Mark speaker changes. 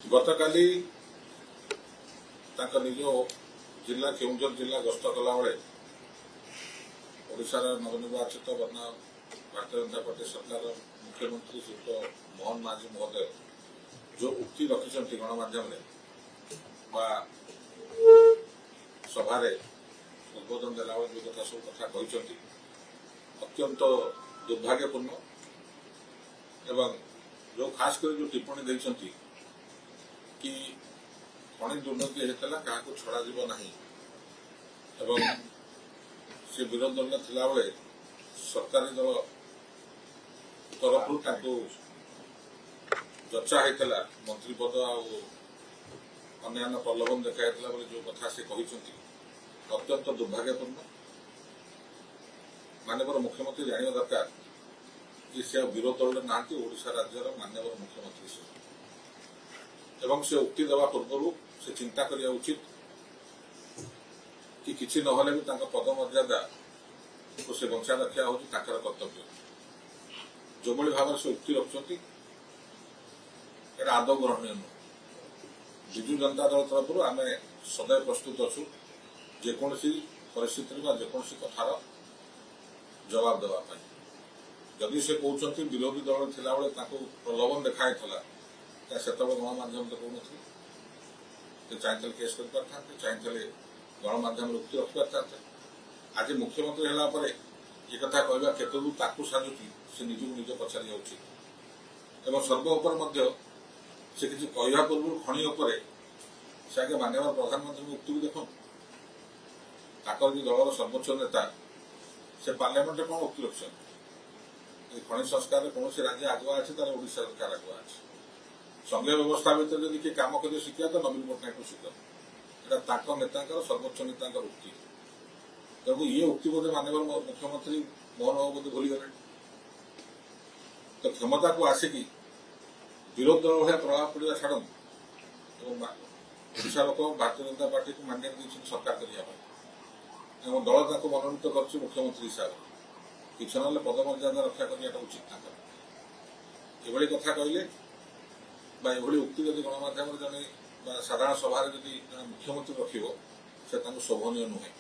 Speaker 1: ଗତକାଲି ତାଙ୍କ ନିଜ ଜିଲ୍ଲା କେଉଁଝର ଜିଲ୍ଲା ଗସ୍ତ କଲାବେଳେ ଓଡ଼ିଶାର ନବନିର୍ବାଚିତ ଭାରତୀୟ ଜନତା ପାର୍ଟି ସରକାର ମୁଖ୍ୟମନ୍ତ୍ରୀ ଶ୍ରୀଯୁକ୍ତ ମୋହନ ମାଝୀ ମହୋଦୟ ଯେଉଁ ଉକ୍ତି ରଖିଛନ୍ତି ଗଣମାଧ୍ୟମରେ ବା ସଭାରେ ଉଦ୍ବୋଧନ ଦେଲାବେଳେ ଯେଉଁ କଥା ସବୁ କଥା କହିଛନ୍ତି ଅତ୍ୟନ୍ତ ଦୁର୍ଭାଗ୍ୟପୂର୍ଣ୍ଣ ଏବଂ ଯେଉଁ ଖାସ କରି ଯେଉଁ ଟିପ୍ପଣୀ ଦେଇଛନ୍ତି कि खଣି दुर्नीति होता क्या छड़ा नहीं एवं से विरोध दल थिला बेले सरकारी दल तरफ जचा होता मंत्री पद अन्य प्रलोभन देखा जो कथा से कहते अत्यंत दुर्भाग्यपूर्ण माननीय मुख्यमंत्री जाना दरकार कि से विरोध दल ना ओडिशा राज्यर माननीय मुख्यमंत्री से एवं से उक्ति देवा पूर्व से चिंता करिया उचित कि किसी नहले भी पद मर्यादा को से बंचा रखा हूँ कर्तव्य जो भाव से उक्ति रखुंट आदौ ग्रहणीय नुह विजु जनता दल तरफ आम सदैव प्रस्तुत अच्छु जेकोसी परिस्थिति जेकोसी कथार जवाब देवाई जदि से कहते विरोधी दल थिला बेले प्रलोभन देखाई से गणमाध्यम तो कहूँ चाहते केस कर चाहते गणमाध्यम उक्ति रखी पारे आज मुख्यमंत्री है ये कथा कहवा केतु साजुची से निजक निज पचार एवं सर्वोपर से किसी कहवा पूर्व खଣି उपर से आगे माननीय प्रधानमंत्री उक्ति भी देखो दलर सर्वोच्च नेता से पार्लियामेंट कौन उक्ति रखिए खଣି संस्कार कौन राज्य आगुआ अच्छे तार ओडिशा सरकार आगुआ अच्छे संघीय व्यवस्था भर जब किए कम कर शिखा तो नवीन पट्टनायक को शिखा यहाँ नेता सर्वोच्च नेता उक्ति तेणु ये उक्ति बोधे माननीय मुख्यमंत्री मोहन बाबू बोधे भूलीगले तो क्षमता को आसिकी विरोध दल भाया प्रभाव पड़ा छाड़ ओडिशा लोक भारतीय जनता पार्टी को मैंडेट देते सरकार करने दल मनोनीत कर मुख्यमंत्री हिसाब से किसी ना पद मर्यादा रक्षा करने उचित ये कथा कहले उक्ति जब गणमाध्यम जन साधारण सभा मुख्यमंत्री रखिब से शोभनीय नुहे।